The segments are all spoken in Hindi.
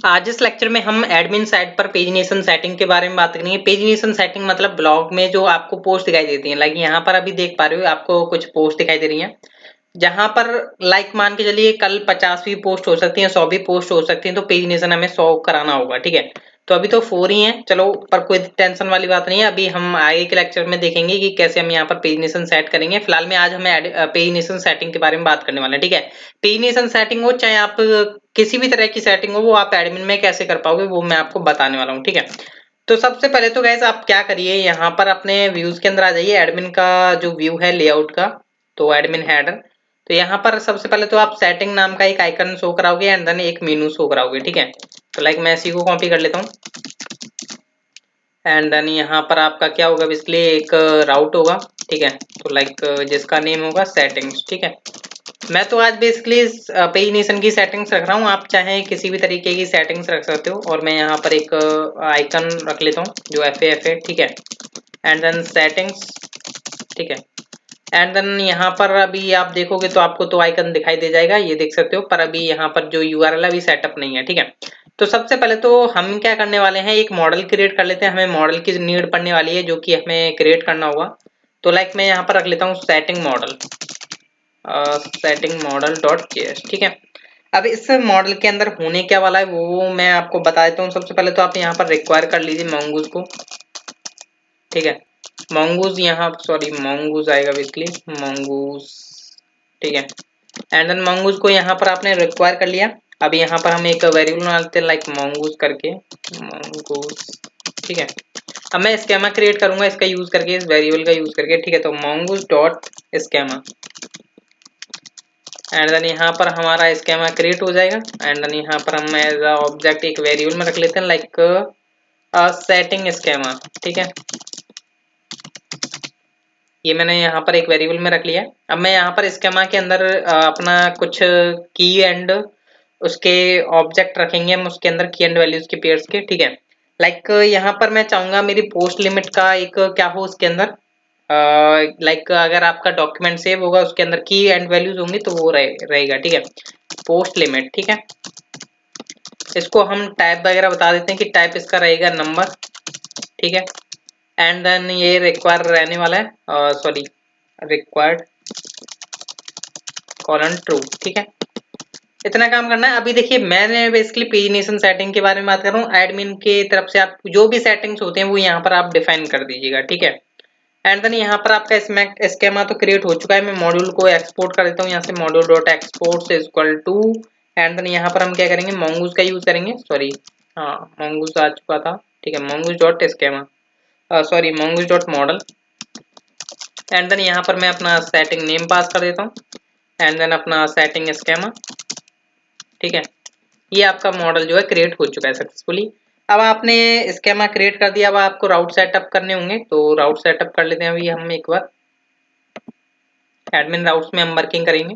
आज इस लेक्चर में हम एडमिन साइट पर पेजिनेशन सेटिंग के बारे में बात करेंगे। पेजिनेशन सेटिंग मतलब ब्लॉग में जो आपको पोस्ट दिखाई देती है, लाइक यहाँ पर अभी देख पा रहे हो आपको कुछ पोस्ट दिखाई दे रही हैं, जहां पर लाइक मान के चलिए कल 50 भी पोस्ट हो सकती हैं, 100 भी पोस्ट हो सकती हैं, तो पेजिनेशन हमें 100 कराना होगा। ठीक है, तो अभी तो 4 ही है, चलो पर कोई टेंशन वाली बात नहीं है। अभी हम आगे के लेक्चर में देखेंगे कि कैसे हम यहाँ पर पेजिनेशन सेट करेंगे। फिलहाल में आज हमें पेजिनेशन सेटिंग के बारे में बात करने वाले हैं। ठीक है, पेजिनेशन सेटिंग हो चाहे आप किसी भी तरह की सेटिंग हो, वो आप एडमिन में कैसे कर पाओगे वो मैं आपको बताने वाला हूँ। ठीक है, तो सबसे पहले तो गाइस आप क्या करिए, यहाँ पर अपने व्यूज के अंदर आ जाइए। एडमिन का जो व्यू है लेआउट का, तो एडमिन हेडर, तो यहाँ पर सबसे पहले तो आप सेटिंग नाम का एक आइकन शो कराओगे एंड देन एक मेनू शो कराओगे। ठीक है, तो लाइक मैं इसी को कॉपी कर लेता हूँ एंड देन यहाँ पर आपका क्या होगा, बेसिकली एक राउट होगा। ठीक है, तो लाइक जिसका नेम होगा सेटिंग्स। ठीक है, मैं तो आज बेसिकली पेजिनेशन की सेटिंग्स रख रहा हूँ, आप चाहे किसी भी तरीके की सेटिंग्स रख सकते हो। और मैं यहाँ पर एक आइकन रख लेता हूँ जो FAF है। ठीक है, एंड देन सेटिंग्स। ठीक है, एंड देन यहाँ पर अभी आप देखोगे तो आपको तो आइकन दिखाई दे जाएगा, ये देख सकते हो, पर अभी यहाँ पर जो URL अभी सेटअप नहीं है। ठीक है, तो सबसे पहले तो हम क्या करने वाले हैं, एक मॉडल क्रिएट कर लेते हैं। हमें मॉडल की नीड पड़ने वाली है जो कि हमें क्रिएट करना होगा। तो लाइक मैं यहाँ पर रख लेता हूँ setting model, setting model dot JS. ठीक है, अब इस मॉडल के अंदर होने क्या वाला है वो मैं आपको बता देता हूँ। सबसे पहले तो आप यहाँ पर रिक्वायर कर लीजिए mongoose को। ठीक है, mongoose यहाँ mongoose आएगा बेसिकली mongoose। ठीक है, एंड देन mongoose को यहाँ पर आपने रिक्वायर कर लिया। अब यहाँ पर हम एक वेरिएबल बना लेते हैं लाइक mongoose करके mongoose। ठीक है, अब मैं स्केमा क्रिएट करूंगा इसका यूज करके, इस वेरिएबल का यूज करके। ठीक है, तो mongoose dot schema and then यहाँ पर हमारा स्केमा क्रिएट हो जाएगा। एंड देन यहाँ पर हम एज अ ऑब्जेक्ट एक वेरिएबल में रख लेते हैं लाइक सेटिंग स्केमा। ठीक है, ये मैंने यहाँ पर एक वेरिएबल में रख लिया है। अब मैं यहाँ पर स्केमा के अंदर अपना कुछ की एंड उसके ऑब्जेक्ट रखेंगे हम, उसके अंदर की एंड वैल्यूज के पेयर्स के। ठीक है, लाइक यहाँ पर मैं चाहूंगा मेरी पोस्ट लिमिट का एक क्या हो उसके अंदर, लाइक अगर आपका डॉक्यूमेंट सेव होगा उसके अंदर की एंड वैल्यूज होंगी तो वो रहेगा। ठीक है, पोस्ट लिमिट। ठीक है, इसको हम टाइप वगैरह बता देते हैं कि टाइप इसका रहेगा नंबर। ठीक है, एंड देन ये रिक्वायर रहने वाला है, रिक्वायर्ड कॉलन ट्रू। ठीक है, इतना काम करना है। अभी देखिए मैंने बेसिकली पेजिनेशन सेटिंग के बारे में बात कर रहा हूँ, एडमिन के तरफ से आप जो भी सेटिंग्स होते हैं वो यहाँ पर आप डिफाइन कर दीजिएगा। ठीक है, एंड देन यहाँ पर आपका स्केमा तो क्रिएट हो चुका है। मैं मॉड्यूल को एक्सपोर्ट कर देता हूँ यहाँ से, module dot export is equal to, and then यहाँ पर हम क्या करेंगे, mongoose का यूज करेंगे। हाँ mongoose आ चुका था। ठीक है, mongoose dot schema mongoose dot model, and then यहाँ पर मैं अपना सेटिंग नेम पास कर देता हूँ एंड देन अपना सेटिंग स्केमा। ठीक है, ये आपका मॉडल जो है क्रिएट हो चुका है सक्सेसफुली। अब आपने स्केमा क्रिएट कर दिया, अब आपको राउट सेटअप करने होंगे, तो राउट सेटअप कर लेते हैं अभी हम एक बार। एडमिन राउट्स में हम वर्किंग करेंगे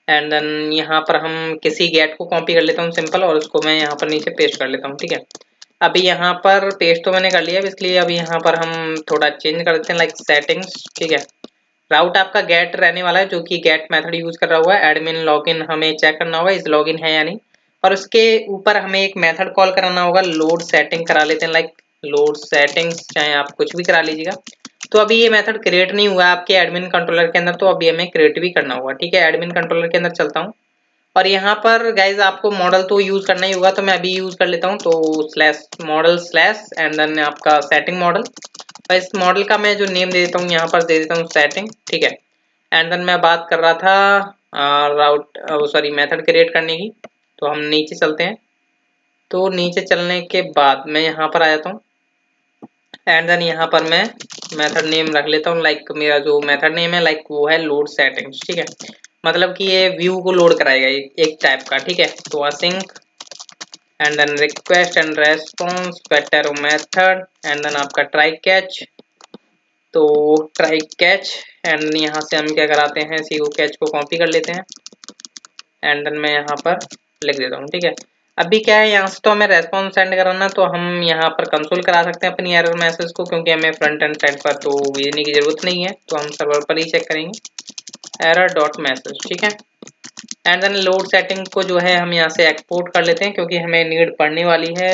एंड देन यहाँ पर हम किसी गेट को कॉपी कर लेता हूँ सिंपल, और उसको मैं यहाँ पर नीचे पेस्ट कर लेता हूँ। ठीक है, अभी यहाँ पर पेस्ट तो मैंने कर लिया, इसलिए अभी यहाँ पर हम थोड़ा चेंज कर देते हैं लाइक सेटिंग्स। ठीक है, राउट आपका गेट रहने वाला है जो कि गेट मेथड यूज कर रहा हुआ है। एडमिन लॉगिन हमें चेक करना होगा इस लॉगिन है या नहीं, और उसके ऊपर हमें एक मेथड कॉल कराना होगा, लोड सेटिंग करा लेते हैं लाइक लोड सेटिंग्स, चाहे आप कुछ भी करा लीजिएगा। तो अभी ये मेथड क्रिएट नहीं हुआ आपके एडमिन कंट्रोलर के अंदर, तो अभी हमें क्रिएट भी करना होगा। ठीक है, एडमिन कंट्रोलर के अंदर चलता हूँ और यहाँ पर गाइज आपको मॉडल तो यूज करना ही होगा, तो मैं अभी यूज कर लेता हूँ। तो slash model slash and then आपका सेटिंग मॉडल, और इस मॉडल का मैं जो नेम दे देता हूँ यहाँ पर दे देता हूँ सेटिंग। ठीक है, एंड देन मैं बात कर रहा था मेथड क्रिएट करने की, तो हम नीचे चलते हैं। तो नीचे चलने के बाद मैं यहाँ पर आ जाता हूँ एंड देन यहाँ पर मैं मेथड नेम रख लेता हूँ, लाइक मेरा जो मेथड नेम है लाइक वो है लोड सेटिंग्स। ठीक है, मतलब कि ये व्यू को लोड कराएगा एक टाइप का। ठीक है, तो async and then request and response vector method and then आपका ट्राई कैच, तो ट्राई कैच एंड यहाँ से हम क्या कराते हैं, सी को कैच को कॉपी कर लेते हैं एंड देन मैं यहाँ पर लिख देता हूँ। ठीक है, अभी क्या है यहाँ से तो हमें रेस्पॉन्स सेंड कराना, तो हम यहाँ पर कंसोल करा सकते हैं अपनी एरर मैसेज को, क्योंकि हमें फ्रंट एंड साइड पर तो भेजने की जरूरत नहीं है, तो हम सर्वर पर ही चेक करेंगे। एरर डॉट मैसेज, ठीक है। एंड देन लोड सेटिंग को जो है हम यहाँ से एक्सपोर्ट कर लेते हैं, क्योंकि हमें नीड पड़ने वाली है।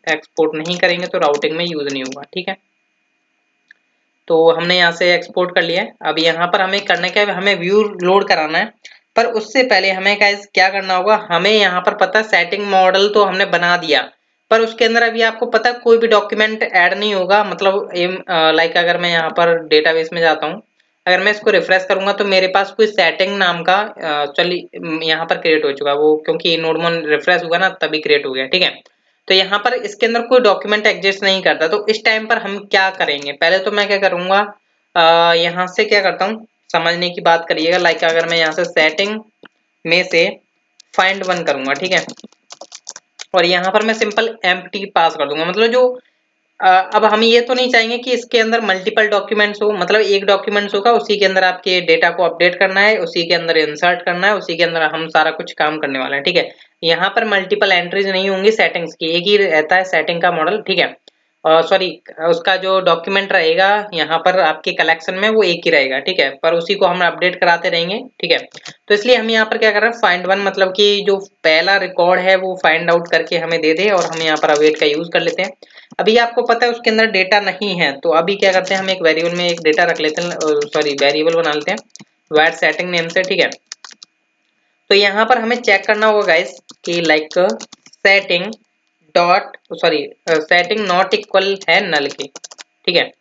एक्सपोर्ट नहीं करेंगे तो राउटिंग में यूज नहीं होगा, ठीक है। तो हमने यहाँ से एक्सपोर्ट कर लिया है। अब यहाँ पर हमें करना क्या है, हमें व्यू लोड कराना है। पर उससे पहले हमें क्या करना होगा, हमें यहाँ पर पता है सेटिंग मॉडल तो हमने बना दिया, पर उसके अंदर अभी आपको पता है कोई भी डॉक्यूमेंट ऐड नहीं होगा। मतलब लाइक अगर मैं यहाँ पर डेटाबेस में जाता हूँ, अगर मैं इसको रिफ्रेश करूंगा तो मेरे पास कोई सेटिंग नाम का चलिए यहाँ पर क्रिएट हो चुका वो, क्योंकि नोडमोन रिफ्रेश हुआ ना तभी क्रिएट हो गया, ठीक है। तो यहाँ पर इसके अंदर कोई डॉक्यूमेंट एग्जिस्ट नहीं करता। तो इस टाइम पर हम क्या करेंगे, पहले तो मैं क्या करूंगा, यहाँ से क्या करता हूँ, समझने की बात करिएगा। लाइक अगर मैं यहाँ से सेटिंग में से फाइंड वन करूंगा, ठीक है, और यहाँ पर मैं सिंपल एम्प्टी पास कर दूंगा। मतलब जो अब हम ये तो नहीं चाहेंगे कि इसके अंदर मल्टीपल डॉक्यूमेंट्स हो, मतलब एक डॉक्यूमेंट्स होगा उसी के अंदर आपके डेटा को अपडेट करना है, उसी के अंदर इंसर्ट करना है, उसी के अंदर हम सारा कुछ काम करने वाले हैं, ठीक है। यहाँ पर मल्टीपल एंट्रीज नहीं होंगी सेटिंग्स की, एक ही रहता है सेटिंग का मॉडल, ठीक है। सॉरी, उसका जो डॉक्यूमेंट रहेगा यहाँ पर आपके कलेक्शन में वो एक ही रहेगा, ठीक है, पर उसी को हम अपडेट कराते रहेंगे, ठीक है। तो इसलिए हम यहाँ पर क्या कर रहे हैं, फाइंड वन, मतलब कि जो पहला रिकॉर्ड है वो फाइंड आउट करके हमें दे दे, और हम यहाँ पर अवेट का यूज कर लेते हैं। अभी आपको पता है उसके अंदर डेटा नहीं है, तो अभी क्या करते हैं, हम एक वेरिएबल में एक डेटा रख लेते हैं, सॉरी वेरिएबल बना लेते हैं वैट सेटिंग नेम से, ठीक है। तो यहाँ पर हमें चेक करना होगा गाइस कि like setting dot sorry setting not equal है नल के, ठीक है।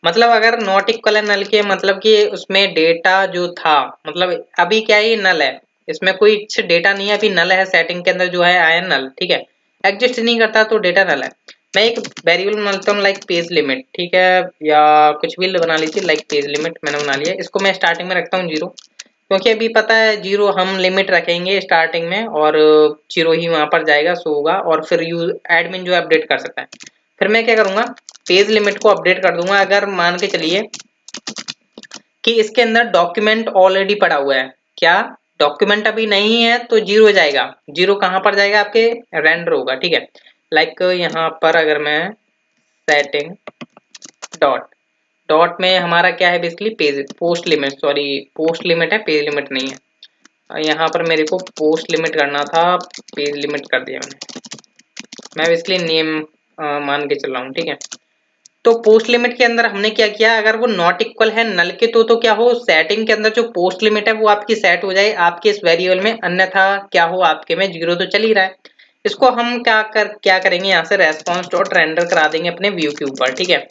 मतलब अगर नॉट इक्वल है नल के, मतलब कि उसमें डेटा जो था, मतलब अभी क्या है, ये नल है, इसमें कोई डेटा नहीं है, अभी नल है। सेटिंग के अंदर जो है आया नल, ठीक है, एग्जिस्ट नहीं करता तो डेटा नल है। मैं एक वेरिएबल बनाता हूँ लाइक पेज लिमिट, ठीक है, या कुछ भी बना लीजिए, लाइक पेज लिमिट मैंने बना लिया। इसको मैं स्टार्टिंग में रखता हूँ 0, क्योंकि अभी पता है 0 हम लिमिट रखेंगे स्टार्टिंग में, और 0 ही वहां पर जाएगा, शो होगा, और फिर यूज एडमिन जो है अपडेट कर सकता है। फिर मैं क्या करूंगा, पेज लिमिट को अपडेट कर दूंगा। अगर मान के चलिए कि इसके अंदर डॉक्यूमेंट ऑलरेडी पड़ा हुआ है, क्या डॉक्यूमेंट अभी नहीं है तो 0 हो जाएगा। 0 कहां पर जाएगा, आपके रेंडर होगा, ठीक है। लाइक यहाँ पर अगर मैं सेटिंग डॉट डॉट में हमारा क्या है, basically page post limit, sorry post limit है, पेज लिमिट नहीं है। यहाँ पर मेरे को पोस्ट लिमिट करना था, पेज लिमिट कर दिया मैं बेसिकली नेम मान के चल रहा हूँ, ठीक है। तो पोस्ट लिमिट के अंदर हमने क्या किया, अगर वो नॉट इक्वल है नल के तो क्या हो, सेटिंग के अंदर जो पोस्ट लिमिट है वो आपकी सेट हो जाए आपके इस वेरिएबल में, अन्यथा क्या हो, आपके में 0 तो चल ही रहा है। इसको हम क्या करेंगे, यहाँ से रेस्पॉन्स डॉट रेंडर करा देंगे अपने व्यू के ऊपर, ठीक है।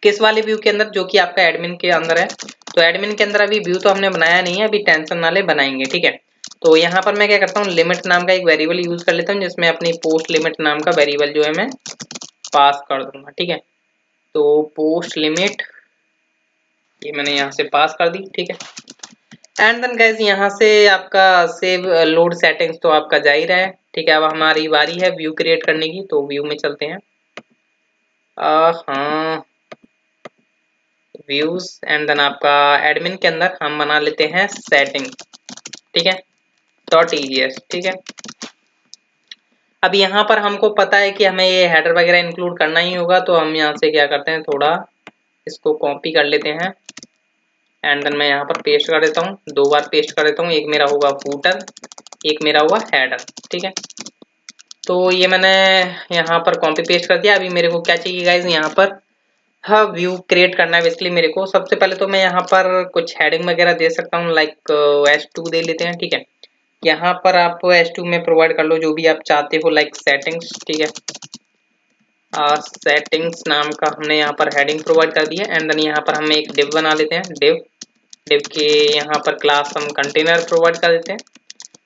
किस वाले व्यू के अंदर, जो कि आपका एडमिन के अंदर है। तो एडमिन के अंदर अभी व्यू तो हमने बनाया नहीं है, अभी टेंशन ना ले, बनाएंगे, ठीक है। तो यहाँ पर मैं क्या करता हूँ, लिमिट नाम का एक वेरिएबल यूज कर लेता हूँ, जिसमें अपनी पोस्ट लिमिट नाम का वेरिएबल जो है मैं पास कर दूंगा, ठीक है। तो पोस्ट लिमिट ये मैंने यहाँ से पास कर दी, ठीक है। एंड देन गाइस यहाँ से आपका सेव लोड सेटिंग्स तो आपका जा ही रहा है, ठीक है। अब हमारी बारी है व्यू क्रिएट करने की, तो व्यू में चलते हैं। हाँ, व्यूज, एंड देन आपका एडमिन के अंदर हम बना लेते हैं सेटिंग, ठीक है, डॉट ईजीएस, ठीक है। अब यहाँ पर हमको पता है कि हमें ये हेडर वगैरह इंक्लूड करना ही होगा, तो हम यहाँ से क्या करते हैं, थोड़ा इसको कॉपी कर लेते हैं, एंड देन मैं यहाँ पर पेस्ट कर देता हूँ, 2 बार पेस्ट कर देता हूँ। एक मेरा होगा फूटर, एक मेरा हुआ हेडर, ठीक है। तो ये मैंने यहाँ पर कॉपी पेस्ट कर दिया। अभी मेरे को क्या चाहिए गाइज, यहाँ पर हाँ व्यू क्रिएट करना है बेसिकली मेरे को। सबसे पहले तो मैं यहाँ पर कुछ हेडिंग वगैरह दे सकता हूँ, लाइक H2 दे लेते हैं, ठीक है। यहाँ पर आप H2 में प्रोवाइड कर लो जो भी आप चाहते हो, लाइक सेटिंग्स, ठीक है। सेटिंग्स नाम का हमने यहाँ पर हेडिंग प्रोवाइड कर दिया, एंड देन यहाँ पर हम एक डिव बना लेते हैं, डिव के यहाँ पर क्लास हम कंटेनर प्रोवाइड कर देते हैं,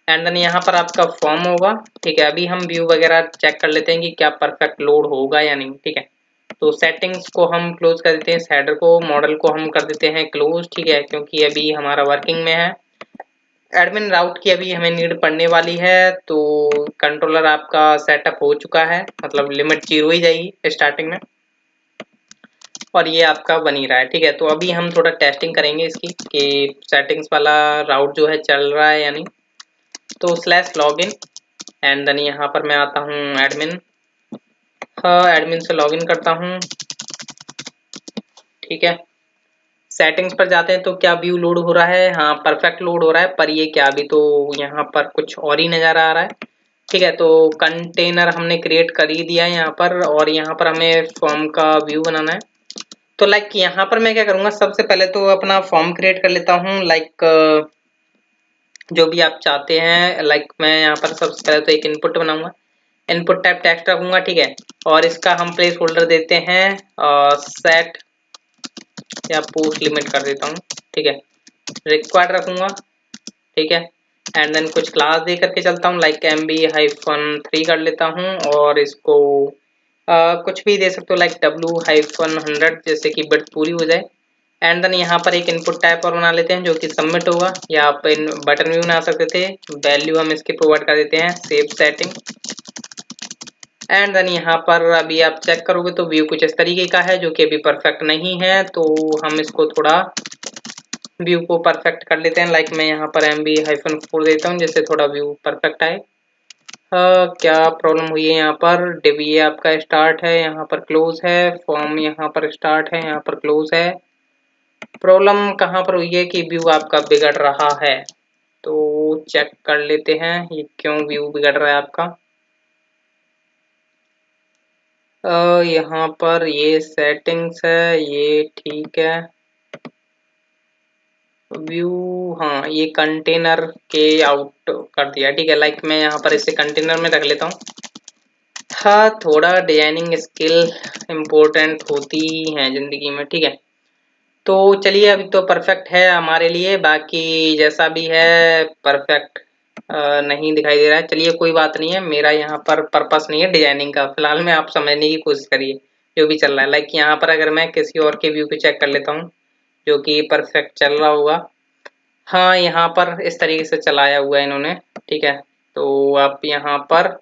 एंड देन यहाँ पर आपका फॉर्म होगा, ठीक है। अभी हम व्यू वगैरह चेक कर लेते हैं कि क्या परफेक्ट लोड होगा या नहीं, ठीक है। तो सेटिंग्स को हम क्लोज कर देते हैं, हेडर को, मॉडल को हम कर देते हैं क्लोज, ठीक है, क्योंकि अभी हमारा वर्किंग में है। एडमिन राउट की अभी हमें नीड पड़ने वाली है, तो कंट्रोलर आपका सेटअप हो चुका है, मतलब लिमिट 0 ही जाएगी स्टार्टिंग में, और ये आपका बन ही रहा है, ठीक है। तो अभी हम थोड़ा टेस्टिंग करेंगे इसकी कि सेटिंग्स वाला राउट जो है चल रहा है या नहीं। तो /login, एंड देन यहाँ पर मैं आता हूँ एडमिन, हाँ एडमिन से लॉगिन करता हूँ, ठीक है। सेटिंग्स पर जाते हैं तो क्या व्यू लोड हो रहा है? हाँ परफेक्ट लोड हो रहा है, पर ये क्या अभी तो यहाँ पर कुछ और ही नजर आ रहा है। ठीक है, तो कंटेनर हमने क्रिएट कर ही दिया है यहाँ पर, और यहाँ पर हमें फॉर्म का व्यू बनाना है। तो लाइक यहाँ पर मैं क्या करूँगा, सबसे पहले तो अपना फॉर्म क्रिएट कर लेता हूँ। लाइक जो भी आप चाहते हैं, लाइक मैं यहाँ पर सबसे पहले तो एक इनपुट बनाऊंगा, इनपुट टाइप टेक्स्ट रखूंगा। ठीक है, और इसका हम प्लेस होल्डर देते हैं सेट या पोस्ट लिमिट कर देता हूँ। ठीक है, रिक्वायर्ड रखूंगा। ठीक है, एंड देन कुछ क्लास दे करके चलता हूँ, लाइक MB-3 कर लेता हूँ, और इसको कुछ भी दे सकते हो, लाइक W-100, जैसे कि बिट पूरी हो जाए। एंड देन यहाँ पर एक इनपुट टाइप और बना लेते हैं जो कि सबमिट होगा, या आप इन बटन भी बना सकते थे। वैल्यू हम इसकी प्रोवाइड कर देते हैं सेव सेटिंग। एंड देन यहाँ पर अभी आप चेक करोगे तो व्यू कुछ इस तरीके का है, जो कि अभी परफेक्ट नहीं है, तो हम इसको थोड़ा व्यू को परफेक्ट कर लेते हैं। लाइक मैं यहाँ पर MB-4 देता हूँ, जिससे थोड़ा व्यू परफेक्ट आए। क्या प्रॉब्लम हुई है यहाँ पर? डिव ये आपका स्टार्ट है, यहाँ पर क्लोज है, फॉर्म यहाँ पर स्टार्ट है, यहाँ पर क्लोज है। प्रॉब्लम कहाँ पर हुई है कि व्यू आपका बिगड़ रहा है? तो चेक कर लेते हैं ये क्यों व्यू बिगड़ रहा है आपका। यहाँ पर ये सेटिंग्स है, ये ठीक है। व्यू, हाँ ये कंटेनर के आउट कर दिया। ठीक है, लाइक मैं यहाँ पर इसे कंटेनर में रख लेता हूँ। हाँ थोड़ा डिजाइनिंग स्किल इम्पोर्टेंट होती है जिंदगी में। ठीक है, तो चलिए अभी तो परफेक्ट है हमारे लिए, बाकी जैसा भी है परफेक्ट नहीं दिखाई दे रहा है। चलिए कोई बात नहीं है, मेरा यहाँ पर पर्पस नहीं है डिजाइनिंग का, फिलहाल में आप समझने की कोशिश करिए जो भी चल रहा है। लाइक यहाँ पर अगर मैं किसी और के व्यू को चेक कर लेता हूँ जो कि परफेक्ट चल रहा होगा। हाँ यहाँ पर इस तरीके से चलाया हुआ है इन्होंने। ठीक है, तो आप यहाँ पर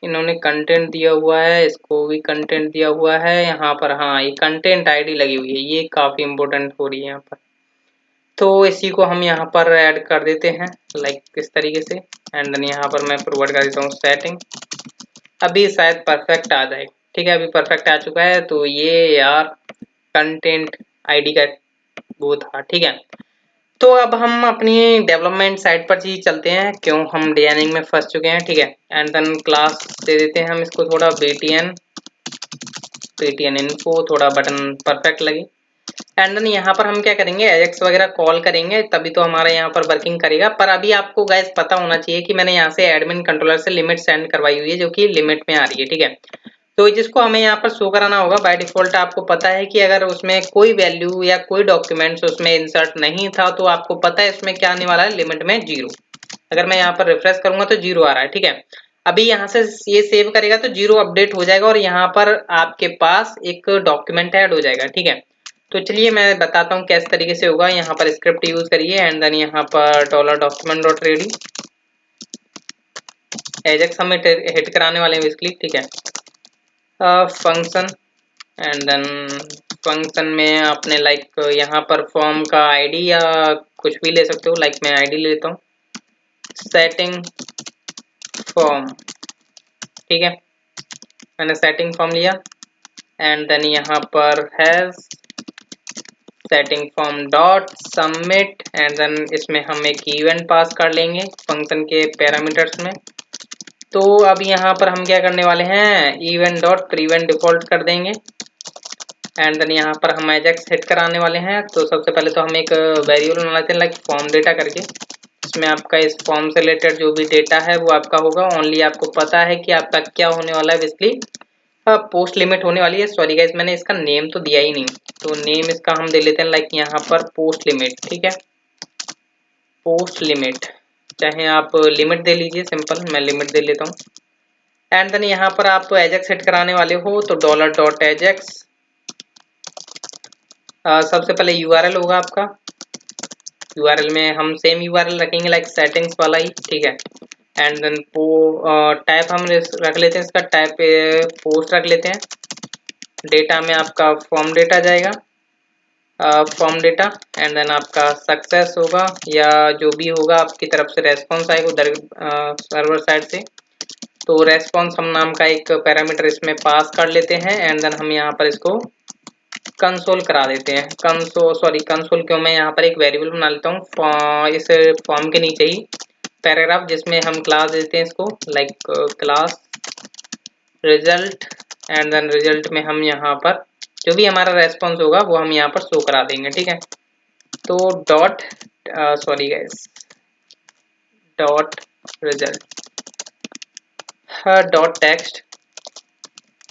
इन्होंने कंटेंट दिया हुआ है, इसको भी कंटेंट दिया हुआ है यहाँ पर। हाँ ये कंटेंट आईडी लगी हुई है, ये काफी इंपॉर्टेंट हो रही है यहाँ पर। तो इसी को हम यहाँ पर ऐड कर देते हैं लाइक इस तरीके से। एंड देन यहाँ पर मैं प्रोवाइड कर देता हूँ सेटिंग। अभी शायद परफेक्ट आ जाए। ठीक है, अभी परफेक्ट आ चुका है। तो ये यार कंटेंट आईडी का वो था। ठीक है, तो अब हम अपनी डेवलपमेंट साइड पर ही चलते हैं, क्यों हम डिजाइनिंग में फंस चुके हैं। ठीक है, एंड देन क्लास दे देते हैं हम इसको थोड़ा btn इनको, थोड़ा बटन परफेक्ट लगे। एंड देन यहाँ पर हम क्या करेंगे, एजेक्स वगैरह कॉल करेंगे, तभी तो हमारा यहाँ पर वर्किंग करेगा। पर अभी आपको गाइस पता होना चाहिए कि मैंने यहाँ से एडमिन कंट्रोलर से लिमिट सेंड करवाई हुई है, जो कि लिमिट में आ रही है। ठीक है, तो जिसको हमें यहाँ पर शो कराना होगा बाय डिफॉल्ट। आपको पता है कि अगर उसमें कोई वैल्यू या कोई डॉक्यूमेंट्स उसमें इंसर्ट नहीं था, तो आपको पता है इसमें क्या आने वाला है, लिमिट में 0। अगर मैं यहाँ पर रिफ्रेश करूंगा तो 0 आ रहा है। ठीक है, अभी यहाँ से ये सेव करेगा तो 0 अपडेट हो जाएगा, और यहाँ पर आपके पास एक डॉक्यूमेंट ऐड हो जाएगा। ठीक है, तो चलिए मैं बताता हूँ किस तरीके से होगा। यहाँ पर स्क्रिप्ट यूज करिए, एंड देन यहाँ पर $document.ready एजेक्स हमें हिट कराने वाले हैं बेसिकली। ठीक है, फंक्शन, एंड देन फंक्शन में आपने लाइक यहाँ पर फॉर्म का आईडी या कुछ भी ले सकते हो, लाइक मैं आईडी ले लेता हूँ सेटिंग फॉर्म। ठीक है, मैंने सेटिंग फॉर्म लिया, एंड देन यहाँ पर has setting form dot submit, and then इसमें हम एक इवेंट पास कर लेंगे फंक्शन के पैरामीटर्स में। तो अब यहाँ पर हम क्या करने वाले हैं, इवेंट डॉट प्रीवेंट डिफॉल्ट कर देंगे, एंड देन यहाँ पर हम एजेक्स हिट कराने वाले हैं। तो सबसे पहले तो हम एक वेरिएबल बना लेते हैं लाइक फॉर्म डेटा करके। इसमें आपका इस फॉर्म से रिलेटेड जो भी डेटा है वो आपका होगा। ओनली आपको पता है कि आपका क्या होने वाला है, बेसिकली पोस्ट लिमिट होने वाली है। सॉरी गाइस, मैंने इसका नेम तो दिया ही नहीं, तो नेम इसका हम दे लेते हैं लाइक यहाँ पर पोस्ट लिमिट। ठीक है, पोस्ट लिमिट, चाहे आप लिमिट दे लीजिए, सिंपल मैं लिमिट दे लेता हूँ। एंड देन यहाँ पर आप एजेक्स सेट कराने वाले हो तो $.ajax, सबसे पहले यूआरएल होगा आपका। यूआरएल में हम सेम यूआरएल रखेंगे लाइक सेटिंग्स वाला ही। ठीक है, एंड देन टाइप हम रख लेते हैं, इसका टाइप पोस्ट रख लेते हैं। डेटा में आपका फॉर्म डेटा जाएगा, फॉर्म डेटा, एंड देन आपका सक्सेस होगा या जो भी होगा आपकी तरफ से रेस्पॉन्स आएगा उधर सर्वर साइड से। तो रेस्पॉन्स हम नाम का एक पैरामीटर इसमें पास कर लेते हैं, एंड देन हम यहाँ पर इसको कंसोल करा देते हैं। कंसोल क्यों, मैं यहाँ पर एक वेरिएबल बना लेता हूँ इस फॉर्म के नीचे ही पैराग्राफ, जिसमें हम क्लास देते हैं इसको, like class result, and then result में हम यहाँ पर जो भी हमारा रेस्पॉन्स होगा वो हम यहाँ पर शो करा देंगे, ठीक है। तो dot result dot text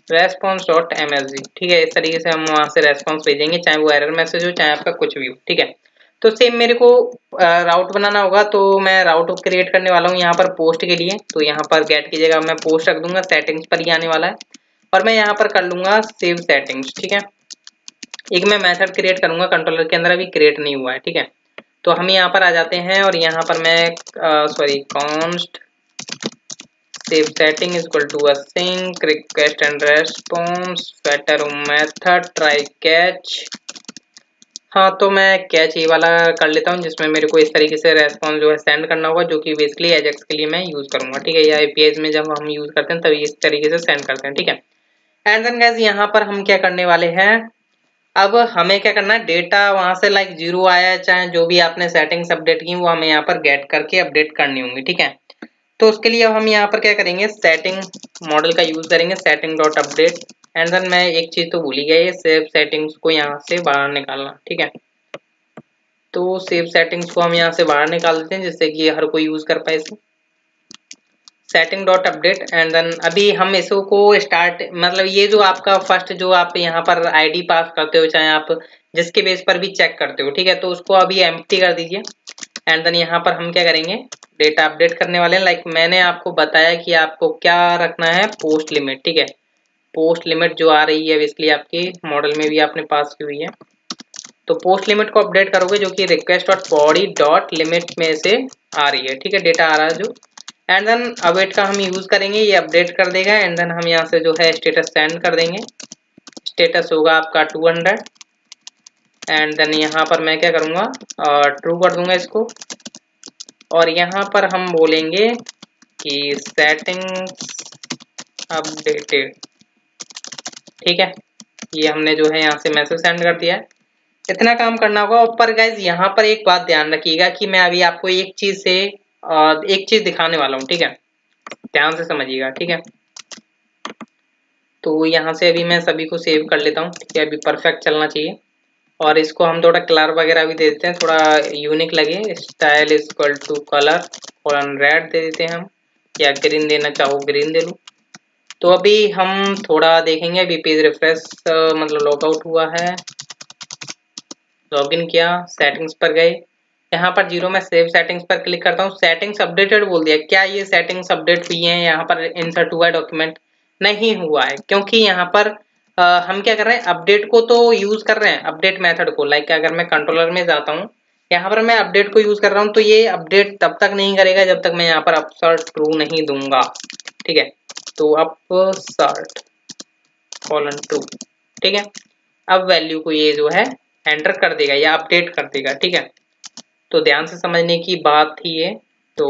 response dot msg, ठीक है। इस तरीके से हम वहां से रेस्पॉन्स भेजेंगे, चाहे वो एरर मैसेज हो चाहे आपका कुछ भी हो, ठीक है। तो सेम मेरे को राउट बनाना होगा, तो मैं राउट क्रिएट करने वाला हूँ यहाँ पर पोस्ट के लिए। तो यहाँ पर गेट की जगह मैं पोस्ट रख दूंगा, सेटिंग्स पर ही आने वाला है, और मैं यहाँ पर कर लूंगा सेव सेटिंग्स, ठीक है। एक मैं मेथड क्रिएट करूंगा कंट्रोलर के अंदर, अभी क्रिएट नहीं हुआ है, ठीक है। तो हम यहाँ पर आ जाते हैं और यहाँ पर मैं const save setting is equal to async request and response getter method try catch। हाँ, तो मैं कैच ये वाला कर लेता हूँ, जिसमें मेरे को इस तरीके से रेस्पॉन्स जो है सेंड करना होगा, जो कि बेसिकली एजेक्स के लिए मैं यूज करूंगा, ठीक है। या एपीआईज में जब हम यूज करते हैं तभी इस तरीके से सेंड करते हैं, ठीक है। एंड देन गाइस यहाँ पर हम क्या करने वाले हैं, अब हमें क्या करना है, डेटा वहां से लाइक 0 आया, चाहे जो भी आपने सेटिंग्स अपडेट की वो हमें यहाँ पर गेट करके अपडेट करनी होंगी, ठीक है। तो उसके लिए अब हम यहाँ पर क्या करेंगे, सेटिंग मॉडल का यूज करेंगे, setting dot update. And then मैं एक चीज तो भूल ही गया, सेव सेटिंग्स को यहाँ से बाहर निकालना, ठीक है। तो सेव सेटिंग्स को हम यहाँ से बाहर निकाल देते हैं, जिससे कि हर कोई यूज कर पाए इसे। Setting dot update, and then अभी हम इसको स्टार्ट, मतलब ये जो आपका फर्स्ट जो आप यहाँ पर आईडी पास करते हो, चाहे आप जिसके बेस पर भी चेक करते हो, ठीक है। तो उसको अभी एम्प्टी कर दीजिए। एंड देन यहाँ पर हम क्या करेंगे, डेटा अपडेट करने वाले हैं। लाइक मैंने आपको बताया कि आपको क्या रखना है, पोस्ट लिमिट, ठीक है। पोस्ट लिमिट जो आ रही है बेसिकली आपके मॉडल में भी आपने पास की हुई है, तो पोस्ट लिमिट को अपडेट करोगे, जो कि request dot body dot limit में से आ रही है, ठीक है, डेटा आ रहा है जो। एंड देन अवेट का हम यूज करेंगे, ये अपडेट कर देगा। एंड देन हम यहाँ से जो है स्टेटस सेंड कर देंगे, स्टेटस होगा आपका 200। एंड देन यहाँ पर मैं क्या करूँगा, ट्रू कर दूंगा इसको, और यहाँ पर हम बोलेंगे कि सेटिंग्स अपडेटेड, ठीक है। ये हमने जो है यहाँ से मैसेज सेंड कर दिया है, इतना काम करना होगा। ऊपर गाइज यहाँ पर एक बात ध्यान रखिएगा कि मैं अभी आपको एक चीज दिखाने वाला हूँ, ठीक है, ध्यान से समझिएगा, ठीक है। तो यहाँ से अभी मैं सभी को सेव कर लेता हूँ, ठीक है, अभी परफेक्ट चलना चाहिए। और इसको हम थोड़ा कलर वगैरह भी दे देते हैं, थोड़ा यूनिक लगे। Style is equal to colour और रेड दे देते हैं हम, या ग्रीन देना चाहो ग्रीन दे लो। तो अभी हम थोड़ा देखेंगे, अभी पेज रिफ्रेश मतलब लॉगआउट हुआ है, लॉगिन किया, सेटिंग्स पर गए, यहाँ पर 0 में सेव सेटिंग्स पर क्लिक करता हूँ। सेटिंग्स अपडेटेड बोल दिया, क्या ये सेटिंग्स अपडेट हुई हैं, यहाँ पर इंसर्ट हुआ है डॉक्यूमेंट, नहीं हुआ है, क्योंकि यहाँ पर हम क्या कर रहे हैं, अपडेट को तो यूज कर रहे हैं, अपडेट मेथड को। लाइक अगर मैं कंट्रोलर में जाता हूँ, यहाँ पर मैं अपडेट को यूज कर रहा हूँ, तो ये अपडेट तब तक नहीं करेगा जब तक मैं यहाँ पर अपसर्ट ट्रू नहीं दूंगा, ठीक है। तो अपसर्ट कॉलन ट्रू, ठीक है। अब वैल्यू को ये जो है एंटर कर देगा या अपडेट कर देगा, ठीक है। तो ध्यान से समझने की बात थी ये। तो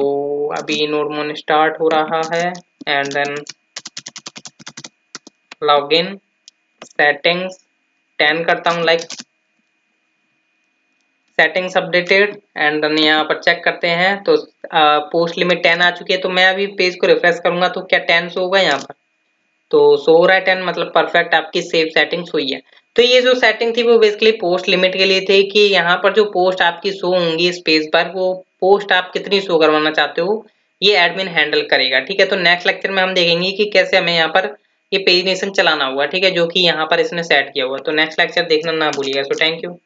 अभी नोड मोन स्टार्ट हो रहा है, एंड देन लॉगिन, सेटिंग्स 10 करता हूँ, like settings updated. And then यहाँ पर चेक करते हैं, तो पोस्ट लिमिट 10 आ चुकी है। तो मैं अभी पेज को रिफ्रेश करूंगा, तो क्या 10 शो होगा यहाँ पर, तो शो हो रहा है 10, मतलब परफेक्ट आपकी सेव सेटिंग्स हुई है। तो ये जो सेटिंग थी वो बेसिकली पोस्ट लिमिट के लिए थी, कि यहाँ पर जो पोस्ट आपकी शो होंगी इस पेज पर, वो पोस्ट आप कितनी शो करवाना चाहते हो ये एडमिन हैंडल करेगा, ठीक है। तो नेक्स्ट लेक्चर में हम देखेंगे कि कैसे हमें यहाँ पर ये पेजिनेशन चलाना होगा, ठीक है, जो कि यहाँ पर इसने सेट किया हुआ। तो नेक्स्ट लेक्चर देखना ना भूलिएगा। So thank you.